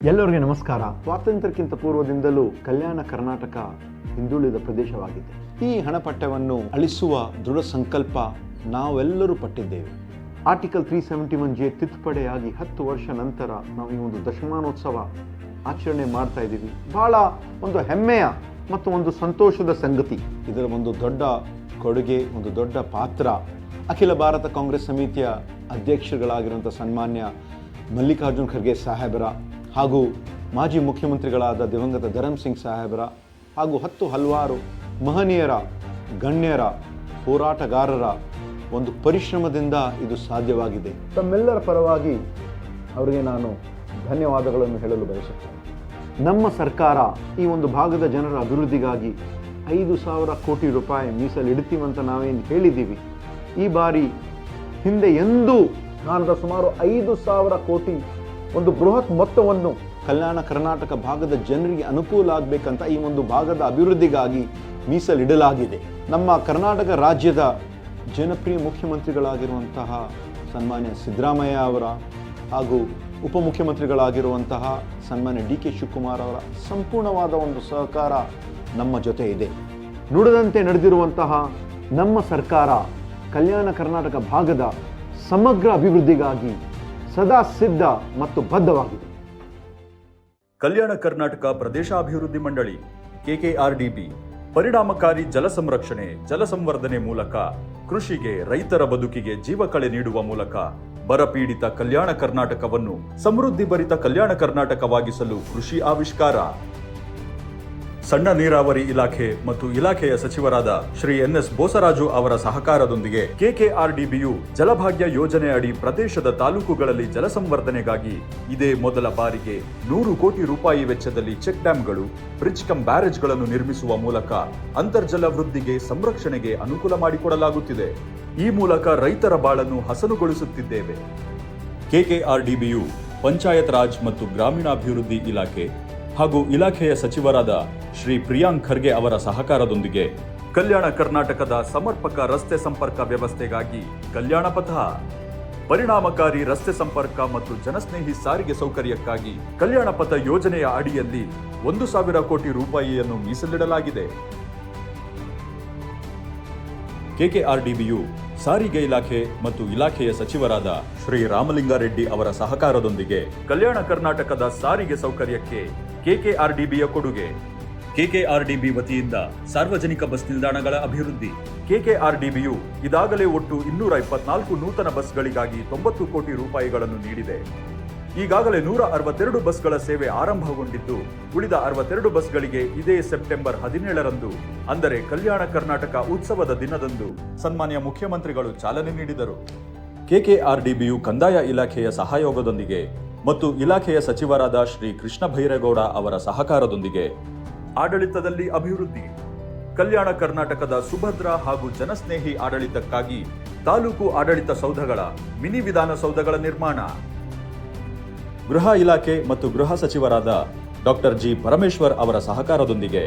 ಎಲ್ಲರಿಗೆ ನಮಸ್ಕಾರ. ಸ್ವಾತಂತ್ರ್ಯಕ್ಕಿಂತ ಪೂರ್ವದಿಂದಲೂ ಕಲ್ಯಾಣ ಕರ್ನಾಟಕ ಹಿಂದುಳಿದ ಪ್ರದೇಶವಾಗಿದೆ. ಈ ಹಣಪಟ್ಟವನ್ನು ಅಳಿಸುವ ದೃಢ ಸಂಕಲ್ಪ ನಾವೆಲ್ಲರೂ ಪಟ್ಟಿದ್ದೇವೆ. ಆರ್ಟಿಕಲ್ 371J ತಿದ್ದುಪಡಿಯಾಗಿ 10 ವರ್ಷ ನಂತರ ನಾವು ಈ ಒಂದು ದಶಮಾನೋತ್ಸವ ಆಚರಣೆ ಮಾಡ್ತಾ ಇದ್ದೀವಿ. ಬಹಳ ಒಂದು ಹೆಮ್ಮೆಯ ಮತ್ತು ಒಂದು ಸಂತೋಷದ ಸಂಗತಿ. ಇದರ ಒಂದು ದೊಡ್ಡ ಕೊಡುಗೆ, ಒಂದು ದೊಡ್ಡ ಪಾತ್ರ ಅಖಿಲ ಭಾರತ ಕಾಂಗ್ರೆಸ್ ಸಮಿತಿಯ ಅಧ್ಯಕ್ಷರುಗಳಾಗಿರುವಂಥ ಸನ್ಮಾನ್ಯ ಮಲ್ಲಿಕಾರ್ಜುನ್ ಖರ್ಗೆ ಸಾಹೇಬರ ಹಾಗೂ ಮಾಜಿ ಮುಖ್ಯಮಂತ್ರಿಗಳಾದ ದಿವಂಗತ ಧರಮ್ ಸಿಂಗ್ ಸಾಹೇಬರ ಹಾಗೂ ಹಲವಾರು ಮಹನೀಯರ ಗಣ್ಯರ ಹೋರಾಟಗಾರರ ಒಂದು ಪರಿಶ್ರಮದಿಂದ ಇದು ಸಾಧ್ಯವಾಗಿದೆ. ತಮ್ಮೆಲ್ಲರ ಪರವಾಗಿ ಅವರಿಗೆ ನಾನು ಧನ್ಯವಾದಗಳನ್ನು ಹೇಳಲು ಬಯಸುತ್ತೇನೆ. ನಮ್ಮ ಸರ್ಕಾರ ಈ ಒಂದು ಭಾಗದ ಜನರ ಅಭಿವೃದ್ಧಿಗಾಗಿ 5,000 ಕೋಟಿ ರೂಪಾಯಿ ಮೀಸಲಿಡ್ತೀವಂತ ನಾವೇನು ಹೇಳಿದ್ದೀವಿ. ಈ ಬಾರಿ ಹಿಂದೆ ಎಂದೂ ಕಾಣದ ಸುಮಾರು 5,000 ಕೋಟಿ ಒಂದು ಬೃಹತ್ ಮೊತ್ತವನ್ನು ಕಲ್ಯಾಣ ಕರ್ನಾಟಕ ಭಾಗದ ಜನರಿಗೆ ಅನುಕೂಲ ಆಗಬೇಕಂತ ಈ ಒಂದು ಭಾಗದ ಅಭಿವೃದ್ಧಿಗಾಗಿ ಮೀಸಲಿಡಲಾಗಿದೆ. ನಮ್ಮ ಕರ್ನಾಟಕ ರಾಜ್ಯದ ಜನಪ್ರಿಯ ಮುಖ್ಯಮಂತ್ರಿಗಳಾಗಿರುವಂತಹ ಸನ್ಮಾನ್ಯ ಸಿದ್ದರಾಮಯ್ಯ ಅವರ ಹಾಗೂ ಉಪಮುಖ್ಯಮಂತ್ರಿಗಳಾಗಿರುವಂತಹ ಸನ್ಮಾನ್ಯ DK ಶಿವಕುಮಾರ್ ಅವರ ಸಂಪೂರ್ಣವಾದ ಒಂದು ಸಹಕಾರ ನಮ್ಮ ಜೊತೆ ಇದೆ. ನುಡಿದಂತೆ ನಡೆದಿರುವಂತಹ ನಮ್ಮ ಸರ್ಕಾರ ಕಲ್ಯಾಣ ಕರ್ನಾಟಕ ಭಾಗದ ಸಮಗ್ರ ಅಭಿವೃದ್ಧಿಗಾಗಿ ಸದಾ ಸಿದ್ಧ ಮತ್ತು ಬದ್ಧವಾಗಿದೆ. ಕಲ್ಯಾಣ ಕರ್ನಾಟಕ ಪ್ರದೇಶಾಭಿವೃದ್ಧಿ ಮಂಡಳಿ KKRDB ಪರಿಣಾಮಕಾರಿ ಜಲ ಸಂರಕ್ಷಣೆ, ಜಲ ಸಂವರ್ಧನೆ ಮೂಲಕ ಕೃಷಿಗೆ, ರೈತರ ಬದುಕಿಗೆ ಜೀವಕಳೆ ನೀಡುವ ಮೂಲಕ ಬರಪೀಡಿತ ಕಲ್ಯಾಣ ಕರ್ನಾಟಕವನ್ನು ಸಮೃದ್ಧಿ ಭರಿತ ಕಲ್ಯಾಣ ಕರ್ನಾಟಕವಾಗಿಸಲು ಕೃಷಿ ಆವಿಷ್ಕಾರ. ಸಣ್ಣ ನೀರಾವರಿ ಇಲಾಖೆ ಮತ್ತು ಇಲಾಖೆಯ ಸಚಿವರಾದ ಶ್ರೀ NS ಬೋಸರಾಜು ಅವರ ಸಹಕಾರದೊಂದಿಗೆ KKRDBಯು ಜಲಭಾಗ್ಯ ಯೋಜನೆ ಅಡಿ ಪ್ರದೇಶದ ತಾಲೂಕುಗಳಲ್ಲಿ ಜಲ ಸಂವರ್ಧನೆಗಾಗಿ ಇದೇ ಮೊದಲ ಬಾರಿಗೆ 100 ಕೋಟಿ ರೂಪಾಯಿ ವೆಚ್ಚದಲ್ಲಿ ಚೆಕ್ ಡ್ಯಾಂಗಳು, ಬ್ರಿಡ್ಜ್ ಕಮ್ ಬ್ಯಾರೇಜ್ಗಳನ್ನು ನಿರ್ಮಿಸುವ ಮೂಲಕ ಅಂತರ್ಜಲ ವೃದ್ಧಿಗೆ, ಸಂರಕ್ಷಣೆಗೆ ಅನುಕೂಲ ಮಾಡಿಕೊಡಲಾಗುತ್ತಿದೆ. ಈ ಮೂಲಕ ರೈತರ ಬಾಳನ್ನು ಹಸನುಗೊಳಿಸುತ್ತಿದ್ದೇವೆ. KKRDBಯು ಪಂಚಾಯತ್ ರಾಜ್ ಮತ್ತು ಗ್ರಾಮೀಣಾಭಿವೃದ್ಧಿ ಇಲಾಖೆ ಹಾಗೂ ಇಲಾಖೆಯ ಸಚಿವರಾದ ಶ್ರೀ ಪ್ರಿಯಾಂಕ್ ಖರ್ಗೆ ಅವರ ಸಹಕಾರದೊಂದಿಗೆ ಕಲ್ಯಾಣ ಕರ್ನಾಟಕದ ಸಮರ್ಪಕ ರಸ್ತೆ ಸಂಪರ್ಕ ವ್ಯವಸ್ಥೆಗಾಗಿ ಕಲ್ಯಾಣ ಪಥ, ಪರಿಣಾಮಕಾರಿ ರಸ್ತೆ ಸಂಪರ್ಕ ಮತ್ತು ಜನಸ್ನೇಹಿ ಸಾರಿಗೆ ಸೌಕರ್ಯಕ್ಕಾಗಿ ಕಲ್ಯಾಣ ಪಥ ಯೋಜನೆಯ ಅಡಿಯಲ್ಲಿ 1,000 ಕೋಟಿ ರೂಪಾಯಿಯನ್ನು ಮೀಸಲಿಡಲಾಗಿದೆ. KKRDBಯು ಸಾರಿಗೆ ಇಲಾಖೆ ಮತ್ತು ಇಲಾಖೆಯ ಸಚಿವರಾದ ಶ್ರೀ ರಾಮಲಿಂಗಾರೆಡ್ಡಿ ಅವರ ಸಹಕಾರದೊಂದಿಗೆ ಕಲ್ಯಾಣ ಕರ್ನಾಟಕದ ಸಾರಿಗೆ ಸೌಕರ್ಯಕ್ಕೆ KKRDBಯ ಕೊಡುಗೆ. KKRDB ವತಿಯಿಂದ ಸಾರ್ವಜನಿಕ ಬಸ್ ನಿಲ್ದಾಣಗಳ ಅಭಿವೃದ್ಧಿ. KKRDBಯು ಇದಾಗಲೇ ಒಟ್ಟು 224 ನೂತನ ಬಸ್ಗಳಿಗಾಗಿ 90 ಕೋಟಿ ರೂಪಾಯಿಗಳನ್ನು ನೀಡಿದೆ. ಈಗಾಗಲೇ 162 ಬಸ್ಗಳ ಸೇವೆ ಆರಂಭಗೊಂಡಿದ್ದು, ಉಳಿದ 62 ಬಸ್ಗಳಿಗೆ ಇದೇ ಸೆಪ್ಟೆಂಬರ್ 17ರಂದು ಅಂದರೆ ಕಲ್ಯಾಣ ಕರ್ನಾಟಕ ಉತ್ಸವದ ದಿನದಂದು ಸನ್ಮಾನ್ಯ ಮುಖ್ಯಮಂತ್ರಿಗಳು ಚಾಲನೆ ನೀಡಿದರು. KKRDBಯು ಕಂದಾಯ ಇಲಾಖೆಯ ಸಹಯೋಗದೊಂದಿಗೆ ಮತ್ತು ಇಲಾಖೆಯ ಸಚಿವರಾದ ಶ್ರೀ ಕೃಷ್ಣ ಭೈರೇಗೌಡ ಅವರ ಸಹಕಾರದೊಂದಿಗೆ ಆಡಳಿತದಲ್ಲಿ ಅಭಿವೃದ್ಧಿ. ಕಲ್ಯಾಣ ಕರ್ನಾಟಕದ ಸುಭದ್ರ ಹಾಗೂ ಜನಸ್ನೇಹಿ ಆಡಳಿತಕ್ಕಾಗಿ ತಾಲೂಕು ಆಡಳಿತ ಸೌಧಗಳ, ಮಿನಿ ವಿಧಾನಸೌಧಗಳ ನಿರ್ಮಾಣ. ಗೃಹ ಇಲಾಖೆ ಮತ್ತು ಗೃಹ ಸಚಿವರಾದ ಡಾಕ್ಟರ್ G ಪರಮೇಶ್ವರ್ ಅವರ ಸಹಕಾರದೊಂದಿಗೆ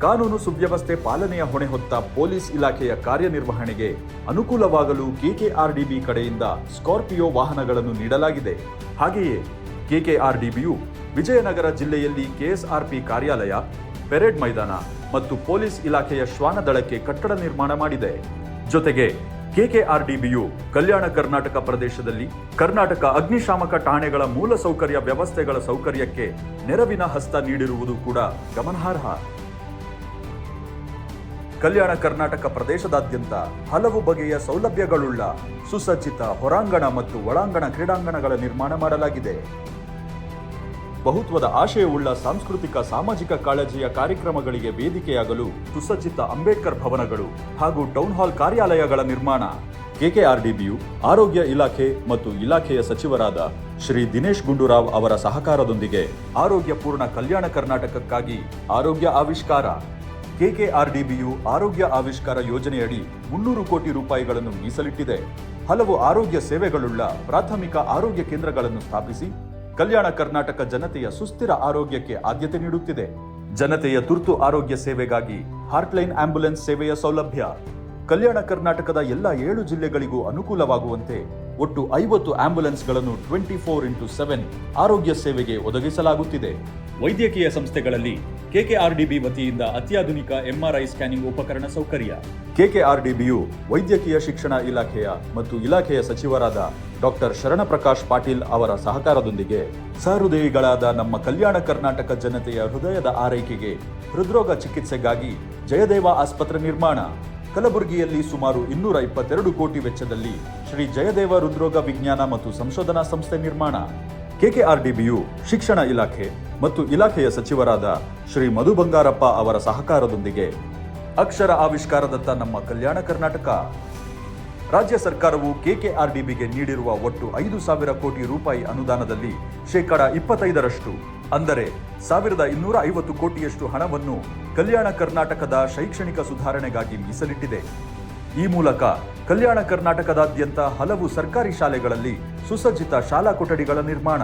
ಕಾನೂನು ಸುವ್ಯವಸ್ಥೆ ಪಾಲನೆಯ ಹೊಣೆ ಹೊತ್ತ ಪೊಲೀಸ್ ಇಲಾಖೆಯ ಕಾರ್ಯನಿರ್ವಹಣೆಗೆ ಅನುಕೂಲವಾಗಲು KKRDB ಕಡೆಯಿಂದ ಸ್ಕಾರ್ಪಿಯೋ ವಾಹನಗಳನ್ನು ನೀಡಲಾಗಿದೆ. ಹಾಗೆಯೇ KKRDBಯು ವಿಜಯನಗರ ಜಿಲ್ಲೆಯಲ್ಲಿ KSRP ಕಾರ್ಯಾಲಯ, ಪೆರೇಡ್ ಮೈದಾನ ಮತ್ತು ಪೊಲೀಸ್ ಇಲಾಖೆಯ ಶ್ವಾನದಳಕ್ಕೆ ಕಟ್ಟಡ ನಿರ್ಮಾಣ ಮಾಡಿದೆ. ಜೊತೆಗೆ KKRDBಯು ಕಲ್ಯಾಣ ಕರ್ನಾಟಕ ಪ್ರದೇಶದಲ್ಲಿ ಕರ್ನಾಟಕ ಅಗ್ನಿಶಾಮಕ ಠಾಣೆಗಳ ಮೂಲ ಸೌಕರ್ಯ ವ್ಯವಸ್ಥೆಗಳ ಸೌಕರ್ಯಕ್ಕೆ ನೆರವಿನ ಹಸ್ತ ನೀಡಿರುವುದು ಕೂಡ ಗಮನಾರ್ಹ. ಕಲ್ಯಾಣ ಕರ್ನಾಟಕ ಪ್ರದೇಶದಾದ್ಯಂತ ಹಲವು ಬಗೆಯ ಸೌಲಭ್ಯಗಳುಳ್ಳ ಸುಸಜ್ಜಿತ ಹೊರಾಂಗಣ ಮತ್ತು ಒಳಾಂಗಣ ಕ್ರೀಡಾಂಗಣಗಳ ನಿರ್ಮಾಣ ಮಾಡಲಾಗಿದೆ. ಬಹುತ್ವದ ಆಶಯವುಳ್ಳ ಸಾಂಸ್ಕೃತಿಕ, ಸಾಮಾಜಿಕ ಕಾಳಜಿಯ ಕಾರ್ಯಕ್ರಮಗಳಿಗೆ ವೇದಿಕೆಯಾಗಲು ಸುಸಜ್ಜಿತ ಅಂಬೇಡ್ಕರ್ ಭವನಗಳು ಹಾಗೂ ಟೌನ್ ಹಾಲ್ ಕಾರ್ಯಾಲಯಗಳ ನಿರ್ಮಾಣ. KKRDBಯು ಆರೋಗ್ಯ ಇಲಾಖೆ ಮತ್ತು ಇಲಾಖೆಯ ಸಚಿವರಾದ ಶ್ರೀ ದಿನೇಶ್ ಗುಂಡೂರಾವ್ ಅವರ ಸಹಕಾರದೊಂದಿಗೆ ಆರೋಗ್ಯ ಪೂರ್ಣ ಕಲ್ಯಾಣ ಕರ್ನಾಟಕಕ್ಕಾಗಿ ಆರೋಗ್ಯ ಆವಿಷ್ಕಾರ. KKRDBಯು ಆರೋಗ್ಯ ಆವಿಷ್ಕಾರ ಯೋಜನೆಯಡಿ 300 ಕೋಟಿ ರೂಪಾಯಿಗಳನ್ನು ಮೀಸಲಿಟ್ಟಿದೆ. ಹಲವು ಆರೋಗ್ಯ ಸೇವೆಗಳುಳ್ಳ ಪ್ರಾಥಮಿಕ ಆರೋಗ್ಯ ಕೇಂದ್ರಗಳನ್ನು ಸ್ಥಾಪಿಸಿ ಕಲ್ಯಾಣ ಕರ್ನಾಟಕ ಜನತೆಯ ಸುಸ್ಥಿರ ಆರೋಗ್ಯಕ್ಕೆ ಆದ್ಯತೆ ನೀಡುತ್ತಿದೆ. ಜನತೆಯ ತುರ್ತು ಆರೋಗ್ಯ ಸೇವೆಗಾಗಿ ಹಾರ್ಟ್ಲೈನ್ ಆಂಬ್ಯುಲೆನ್ಸ್ ಸೇವೆಯ ಸೌಲಭ್ಯ, ಕಲ್ಯಾಣ ಕರ್ನಾಟಕದ ಎಲ್ಲ 7 ಜಿಲ್ಲೆಗಳಿಗೂ ಅನುಕೂಲವಾಗುವಂತೆ ಒಟ್ಟು 50 ಆಂಬ್ಯುಲೆನ್ಸ್ಗಳನ್ನು 24x7 ಆರೋಗ್ಯ ಸೇವೆಗೆ ಒದಗಿಸಲಾಗುತ್ತಿದೆ. ವೈದ್ಯಕೀಯ ಸಂಸ್ಥೆಗಳಲ್ಲಿ ಕೆಕೆಆರ್ಡಿಬಿ ವತಿಯಿಂದ ಅತ್ಯಾಧುನಿಕ ಎಂಆರ್ಐ ಸ್ಕ್ಯಾನಿಂಗ್ ಉಪಕರಣ ಸೌಕರ್ಯ. ಕೆಕೆಆರ್ಡಿಬಿಯು ವೈದ್ಯಕೀಯ ಶಿಕ್ಷಣ ಇಲಾಖೆಯ ಮತ್ತು ಇಲಾಖೆಯ ಸಚಿವರಾದ ಡಾಕ್ಟರ್ ಶರಣಪ್ರಕಾಶ್ ಪಾಟೀಲ್ ಅವರ ಸಹಕಾರದೊಂದಿಗೆ ಸಹೃದಯಿಗಳಾದ ನಮ್ಮ ಕಲ್ಯಾಣ ಕರ್ನಾಟಕ ಜನತೆಯ ಹೃದಯದ ಆರೈಕೆಗೆ ಹೃದ್ರೋಗ ಚಿಕಿತ್ಸೆಗಾಗಿ ಜಯದೇವ ಆಸ್ಪತ್ರೆ ನಿರ್ಮಾಣ. ಕಲಬುರಗಿಯಲ್ಲಿ ಸುಮಾರು 222 ಕೋಟಿ ವೆಚ್ಚದಲ್ಲಿ ಶ್ರೀ ಜಯದೇವ ಹೃದ್ರೋಗ ವಿಜ್ಞಾನ ಮತ್ತು ಸಂಶೋಧನಾ ಸಂಸ್ಥೆ ನಿರ್ಮಾಣ. ಕೆಕೆಆರ್ಡಿಬಿಯು ಶಿಕ್ಷಣ ಇಲಾಖೆ ಮತ್ತು ಇಲಾಖೆಯ ಸಚಿವರಾದ ಶ್ರೀ ಮಧು ಬಂಗಾರಪ್ಪ ಅವರ ಸಹಕಾರದೊಂದಿಗೆ ಅಕ್ಷರ ಆವಿಷ್ಕಾರದತ್ತ ನಮ್ಮ ಕಲ್ಯಾಣ ಕರ್ನಾಟಕ. ರಾಜ್ಯ ಸರ್ಕಾರವು ಕೆಕೆಆರ್ಡಿಬಿಗೆ ನೀಡಿರುವ ಒಟ್ಟು 5,000 ಕೋಟಿ ರೂಪಾಯಿ ಅನುದಾನದಲ್ಲಿ ಶೇಕಡಾ 25ರಷ್ಟು ಅಂದರೆ 1,250 ಕೋಟಿಯಷ್ಟು ಹಣವನ್ನು ಕಲ್ಯಾಣ ಕರ್ನಾಟಕದ ಶೈಕ್ಷಣಿಕ ಸುಧಾರಣೆಗಾಗಿ ಮೀಸಲಿಟ್ಟಿದೆ. ಈ ಮೂಲಕ ಕಲ್ಯಾಣ ಕರ್ನಾಟಕದಾದ್ಯಂತ ಹಲವು ಸರ್ಕಾರಿ ಶಾಲೆಗಳಲ್ಲಿ ಸುಸಜ್ಜಿತ ಶಾಲಾ ಕೊಠಡಿಗಳ ನಿರ್ಮಾಣ.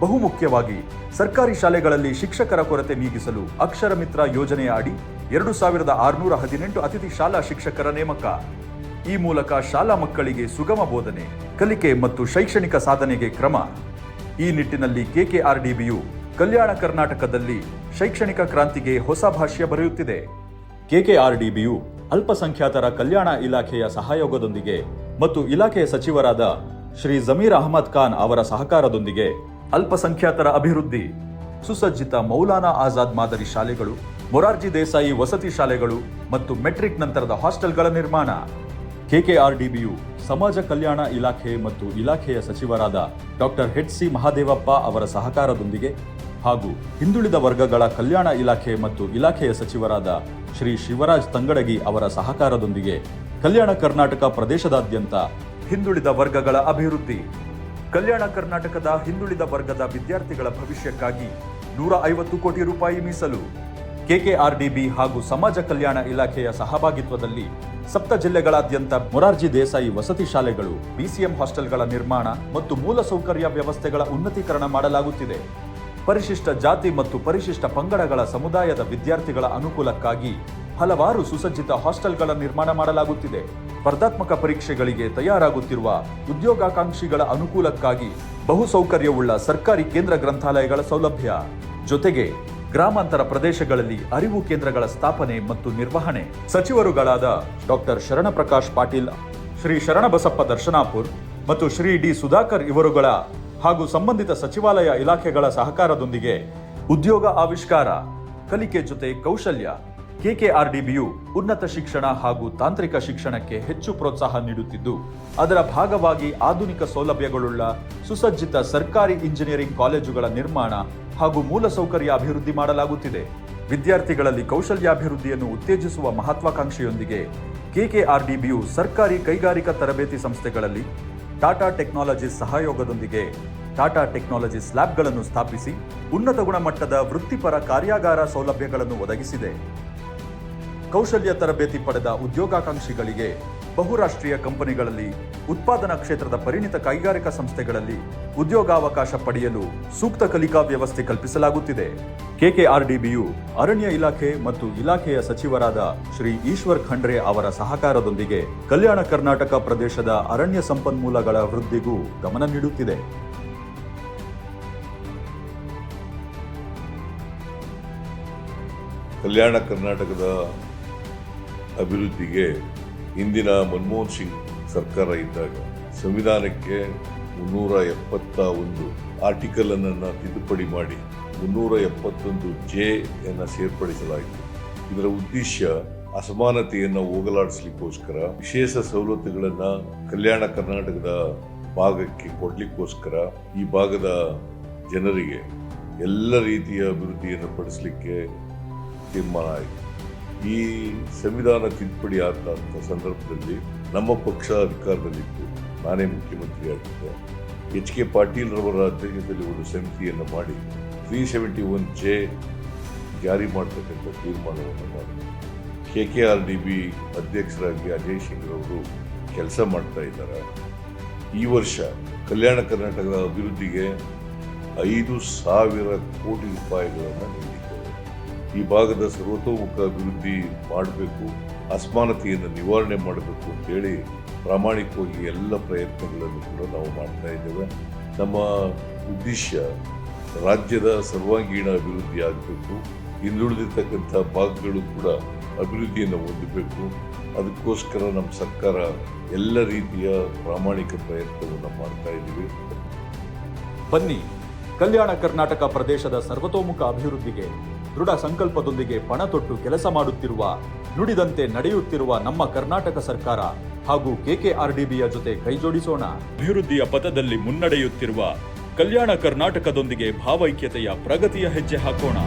ಬಹುಮುಖ್ಯವಾಗಿ ಸರ್ಕಾರಿ ಶಾಲೆಗಳಲ್ಲಿ ಶಿಕ್ಷಕರ ಕೊರತೆ ನೀಗಿಸಲು ಅಕ್ಷರ ಮಿತ್ರ ಯೋಜನೆಯ ಅಡಿ 2,618 ಅತಿಥಿ ಶಾಲಾ ಶಿಕ್ಷಕರ ನೇಮಕ. ಈ ಮೂಲಕ ಶಾಲಾ ಮಕ್ಕಳಿಗೆ ಸುಗಮ ಬೋಧನೆ, ಕಲಿಕೆ ಮತ್ತು ಶೈಕ್ಷಣಿಕ ಸಾಧನೆಗೆ ಕ್ರಮ. ಈ ನಿಟ್ಟಿನಲ್ಲಿ ಕೆಕೆಆರ್ಡಿಬಿಯು ಕಲ್ಯಾಣ ಕರ್ನಾಟಕದಲ್ಲಿ ಶೈಕ್ಷಣಿಕ ಕ್ರಾಂತಿಗೆ ಹೊಸ ಭಾಷ್ಯ ಬರೆಯುತ್ತಿದೆ. ಕೆಕೆಆರ್ಡಿಬಿಯು ಅಲ್ಪಸಂಖ್ಯಾತರ ಕಲ್ಯಾಣ ಇಲಾಖೆಯ ಸಹಯೋಗದೊಂದಿಗೆ ಮತ್ತು ಇಲಾಖೆಯ ಸಚಿವರಾದ ಶ್ರೀ ಜಮೀರ್ ಅಹಮದ್ ಖಾನ್ ಅವರ ಸಹಕಾರದೊಂದಿಗೆ ಅಲ್ಪಸಂಖ್ಯಾತರ ಅಭಿವೃದ್ಧಿ, ಸುಸಜ್ಜಿತ ಮೌಲಾನಾ ಆಜಾದ್ ಮಾದರಿ ಶಾಲೆಗಳು, ಮೊರಾರ್ಜಿ ದೇಸಾಯಿ ವಸತಿ ಶಾಲೆಗಳು ಮತ್ತು ಮೆಟ್ರಿಕ್ ನಂತರದ ಹಾಸ್ಟೆಲ್ಗಳ ನಿರ್ಮಾಣ. ಕೆಕೆಆರ್ಡಿಬಿಯು ಸಮಾಜ ಕಲ್ಯಾಣ ಇಲಾಖೆ ಮತ್ತು ಇಲಾಖೆಯ ಸಚಿವರಾದ ಡಾಕ್ಟರ್ ಎಚ್.ಸಿ. ಮಹಾದೇವಪ್ಪ ಅವರ ಸಹಕಾರದೊಂದಿಗೆ ಹಾಗೂ ಹಿಂದುಳಿದ ವರ್ಗಗಳ ಕಲ್ಯಾಣ ಇಲಾಖೆ ಮತ್ತು ಇಲಾಖೆಯ ಸಚಿವರಾದ ಶ್ರೀ ಶಿವರಾಜ್ ತಂಗಡಗಿ ಅವರ ಸಹಕಾರದೊಂದಿಗೆ ಕಲ್ಯಾಣ ಕರ್ನಾಟಕ ಪ್ರದೇಶದಾದ್ಯಂತ ಹಿಂದುಳಿದ ವರ್ಗಗಳ ಅಭಿವೃದ್ಧಿ. ಕಲ್ಯಾಣ ಕರ್ನಾಟಕದ ಹಿಂದುಳಿದ ವರ್ಗದ ವಿದ್ಯಾರ್ಥಿಗಳ ಭವಿಷ್ಯಕ್ಕಾಗಿ 150 ಕೋಟಿ ರೂಪಾಯಿ ಮೀಸಲು. ಕೆಕೆಆರ್ಡಿಬಿ ಹಾಗೂ ಸಮಾಜ ಕಲ್ಯಾಣ ಇಲಾಖೆಯ ಸಹಭಾಗಿತ್ವದಲ್ಲಿ 7 ಜಿಲ್ಲೆಗಳಾದ್ಯಂತ ಮೊರಾರ್ಜಿ ದೇಸಾಯಿ ವಸತಿ ಶಾಲೆಗಳು, ಬಿಸಿಎಂ ಹಾಸ್ಟೆಲ್ಗಳ ನಿರ್ಮಾಣ ಮತ್ತು ಮೂಲಸೌಕರ್ಯ ವ್ಯವಸ್ಥೆಗಳ ಉನ್ನತೀಕರಣ ಮಾಡಲಾಗುತ್ತಿದೆ. ಪರಿಶಿಷ್ಟ ಜಾತಿ ಮತ್ತು ಪರಿಶಿಷ್ಟ ಪಂಗಡಗಳ ಸಮುದಾಯದ ವಿದ್ಯಾರ್ಥಿಗಳ ಅನುಕೂಲಕ್ಕಾಗಿ ಹಲವಾರು ಸುಸಜ್ಜಿತ ಹಾಸ್ಟೆಲ್ಗಳ ನಿರ್ಮಾಣ ಮಾಡಲಾಗುತ್ತಿದೆ. ಸ್ಪರ್ಧಾತ್ಮಕ ಪರೀಕ್ಷೆಗಳಿಗೆ ತಯಾರಾಗುತ್ತಿರುವ ಉದ್ಯೋಗಾಕಾಂಕ್ಷಿಗಳ ಅನುಕೂಲಕ್ಕಾಗಿ ಬಹುಸೌಕರ್ಯವುಳ್ಳ ಸರ್ಕಾರಿ ಕೇಂದ್ರ ಗ್ರಂಥಾಲಯಗಳ ಸೌಲಭ್ಯ. ಜೊತೆಗೆ ಗ್ರಾಮಾಂತರ ಪ್ರದೇಶಗಳಲ್ಲಿ ಅರಿವು ಕೇಂದ್ರಗಳ ಸ್ಥಾಪನೆ ಮತ್ತು ನಿರ್ವಹಣೆ. ಸಚಿವರುಗಳಾದ ಡಾಕ್ಟರ್ ಶರಣಪ್ರಕಾಶ್ ಪಾಟೀಲ್, ಶ್ರೀ ಶರಣಬಸಪ್ಪ ದರ್ಶನಾಪುರ್ ಮತ್ತು ಶ್ರೀ ಡಿ ಸುಧಾಕರ್ ಇವರುಗಳ ಹಾಗೂ ಸಂಬಂಧಿತ ಸಚಿವಾಲಯ ಇಲಾಖೆಗಳ ಸಹಕಾರದೊಂದಿಗೆ ಉದ್ಯೋಗ ಆವಿಷ್ಕಾರ, ಕಲಿಕೆ ಜೊತೆ ಕೌಶಲ್ಯ. ಕೆಕೆಆರ್ಡಿಬಿಯು ಉನ್ನತ ಶಿಕ್ಷಣ ಹಾಗೂ ತಾಂತ್ರಿಕ ಶಿಕ್ಷಣಕ್ಕೆ ಹೆಚ್ಚು ಪ್ರೋತ್ಸಾಹ ನೀಡುತ್ತಿದ್ದು, ಅದರ ಭಾಗವಾಗಿ ಆಧುನಿಕ ಸೌಲಭ್ಯಗಳುಳ್ಳ ಸುಸಜ್ಜಿತ ಸರ್ಕಾರಿ ಇಂಜಿನಿಯರಿಂಗ್ ಕಾಲೇಜುಗಳ ನಿರ್ಮಾಣ ಹಾಗೂ ಮೂಲಸೌಕರ್ಯ ಅಭಿವೃದ್ಧಿ ಮಾಡಲಾಗುತ್ತಿದೆ. ವಿದ್ಯಾರ್ಥಿಗಳಲ್ಲಿ ಕೌಶಲ್ಯಾಭಿವೃದ್ಧಿಯನ್ನು ಉತ್ತೇಜಿಸುವ ಮಹತ್ವಾಕಾಂಕ್ಷೆಯೊಂದಿಗೆ ಕೆಕೆಆರ್ಡಿಬಿಯು ಸರ್ಕಾರಿ ಕೈಗಾರಿಕಾ ತರಬೇತಿ ಸಂಸ್ಥೆಗಳಲ್ಲಿ ಟಾಟಾ ಟೆಕ್ನಾಲಜೀಸ್ ಸಹಯೋಗದೊಂದಿಗೆ ಟಾಟಾ ಟೆಕ್ನಾಲಜೀಸ್ ಲ್ಯಾಬ್ಗಳನ್ನು ಸ್ಥಾಪಿಸಿ ಉನ್ನತ ಗುಣಮಟ್ಟದ ವೃತ್ತಿಪರ ಕಾರ್ಯಾಗಾರ ಸೌಲಭ್ಯಗಳನ್ನು ಒದಗಿಸಿದೆ. ಕೌಶಲ್ಯ ತರಬೇತಿ ಪಡೆದ ಉದ್ಯೋಗಾಕಾಂಕ್ಷಿಗಳಿಗೆ ಬಹುರಾಷ್ಟ್ರೀಯ ಕಂಪನಿಗಳಲ್ಲಿ, ಉತ್ಪಾದನಾ ಕ್ಷೇತ್ರದ ಪರಿಣಿತ ಕೈಗಾರಿಕಾ ಸಂಸ್ಥೆಗಳಲ್ಲಿ ಉದ್ಯೋಗಾವಕಾಶ ಪಡೆಯಲು ಸೂಕ್ತ ಕಲಿಕಾ ವ್ಯವಸ್ಥೆ ಕಲ್ಪಿಸಲಾಗುತ್ತಿದೆ. ಕೆಕೆಆರ್ಡಿಬಿಯು ಅರಣ್ಯ ಇಲಾಖೆ ಮತ್ತು ಇಲಾಖೆಯ ಸಚಿವರಾದ ಶ್ರೀ ಈಶ್ವರ್ ಖಂಡ್ರೆ ಅವರ ಸಹಕಾರದೊಂದಿಗೆ ಕಲ್ಯಾಣ ಕರ್ನಾಟಕ ಪ್ರದೇಶದ ಅರಣ್ಯ ಸಂಪನ್ಮೂಲಗಳ ವೃದ್ಧಿಗೂ ಗಮನ ನೀಡುತ್ತಿದೆ. ಕಲ್ಯಾಣ ಕರ್ನಾಟಕದ ಅಭಿವೃದ್ಧಿಗೆ ಹಿಂದಿನ ಮನಮೋಹನ್ ಸಿಂಗ್ ಸರ್ಕಾರ ಇದ್ದಾಗ ಸಂವಿಧಾನಕ್ಕೆ 371 ಆರ್ಟಿಕಲ್ ಅನ್ನು ತಿದ್ದುಪಡಿ ಮಾಡಿ 371 ಜೆ ಅನ್ನು ಸೇರ್ಪಡಿಸಲಾಯಿತು. ಇದರ ಉದ್ದೇಶ ಅಸಮಾನತೆಯನ್ನು ಹೋಗಲಾಡಿಸಲಿಕ್ಕೋಸ್ಕರ, ವಿಶೇಷ ಸವಲತ್ತುಗಳನ್ನು ಕಲ್ಯಾಣ ಕರ್ನಾಟಕದ ಭಾಗಕ್ಕೆ ಕೊಡಲಿಕ್ಕೋಸ್ಕರ ಈ ಭಾಗದ ಜನರಿಗೆ ಎಲ್ಲ ರೀತಿಯ ಅಭಿವೃದ್ಧಿಯನ್ನು ಪಡಿಸಲಿಕ್ಕೆ ತೀರ್ಮಾನ ಆಯಿತು. ಈ ಸಂವಿಧಾನ ತಿದ್ದುಪಡಿ ಆದಂಥ ಸಂದರ್ಭದಲ್ಲಿ ನಮ್ಮ ಪಕ್ಷ ಅಧಿಕಾರದಲ್ಲಿತ್ತು, ನಾನೇ ಮುಖ್ಯಮಂತ್ರಿ ಆಗಿದ್ದೆ. ಎಚ್.ಕೆ. ಪಾಟೀಲ್ ರವರ ಅಧ್ಯಕ್ಷತೆಯಲ್ಲಿ ಒಂದು ಸಮಿತಿಯನ್ನು ಮಾಡಿ 371 ಜೆ ಜಾರಿ ಮಾಡತಕ್ಕಂಥ ತೀರ್ಮಾನವನ್ನು ಮಾಡಿ ಕೆಕೆಆರ್ಡಿಬಿ ಅಧ್ಯಕ್ಷರಾಗಿ ಅಜಯ್ ಸಿಂಗ್ ರವರು ಕೆಲಸ ಮಾಡ್ತಾ ಇದ್ದಾರೆ. ಈ ವರ್ಷ ಕಲ್ಯಾಣ ಕರ್ನಾಟಕದ ಅಭಿವೃದ್ಧಿಗೆ 5,000 ಕೋಟಿ ರೂಪಾಯಿಗಳನ್ನು ನೀಡಿದ್ದಾರೆ. ಈ ಭಾಗದ ಸರ್ವತೋಮುಖ ಅಭಿವೃದ್ಧಿ ಮಾಡಬೇಕು, ಅಸಮಾನತೆಯನ್ನು ನಿವಾರಣೆ ಮಾಡಬೇಕು ಅಂತೇಳಿ ಪ್ರಾಮಾಣಿಕವಾಗಿ ಎಲ್ಲ ಪ್ರಯತ್ನಗಳನ್ನು ಕೂಡ ನಾವು ಮಾಡ್ತಾ ಇದ್ದೇವೆ. ನಮ್ಮ ಉದ್ದೇಶ ರಾಜ್ಯದ ಸರ್ವಾಂಗೀಣ ಅಭಿವೃದ್ಧಿ ಆಗಬೇಕು, ಹಿಂದುಳಿದಿರ್ತಕ್ಕಂಥ ಭಾಗಗಳು ಕೂಡ ಅಭಿವೃದ್ಧಿಯನ್ನು ಹೊಂದಬೇಕು. ಅದಕ್ಕೋಸ್ಕರ ನಮ್ಮ ಸರ್ಕಾರ ಎಲ್ಲ ರೀತಿಯ ಪ್ರಾಮಾಣಿಕ ಪ್ರಯತ್ನವನ್ನು ಮಾಡ್ತಾ ಇದ್ದೀವಿ. ಬನ್ನಿ, ಕಲ್ಯಾಣ ಕರ್ನಾಟಕ ಪ್ರದೇಶದ ಸರ್ವತೋಮುಖ ಅಭಿವೃದ್ಧಿಗೆ ದೃಢ ಸಂಕಲ್ಪದೊಂದಿಗೆ ಪಣ ತೊಟ್ಟು ಕೆಲಸ ಮಾಡುತ್ತಿರುವ, ನುಡಿದಂತೆ ನಡೆಯುತ್ತಿರುವ ನಮ್ಮ ಕರ್ನಾಟಕ ಸರ್ಕಾರ ಹಾಗೂ KKRDBಯ ಜೊತೆ ಕೈಜೋಡಿಸೋಣ. ಅಭಿವೃದ್ಧಿಯ ಪಥದಲ್ಲಿ ಮುನ್ನಡೆಯುತ್ತಿರುವ ಕಲ್ಯಾಣ ಕರ್ನಾಟಕದೊಂದಿಗೆ ಭಾವೈಕ್ಯತೆಯ ಪ್ರಗತಿಯ ಹೆಜ್ಜೆ ಹಾಕೋಣ.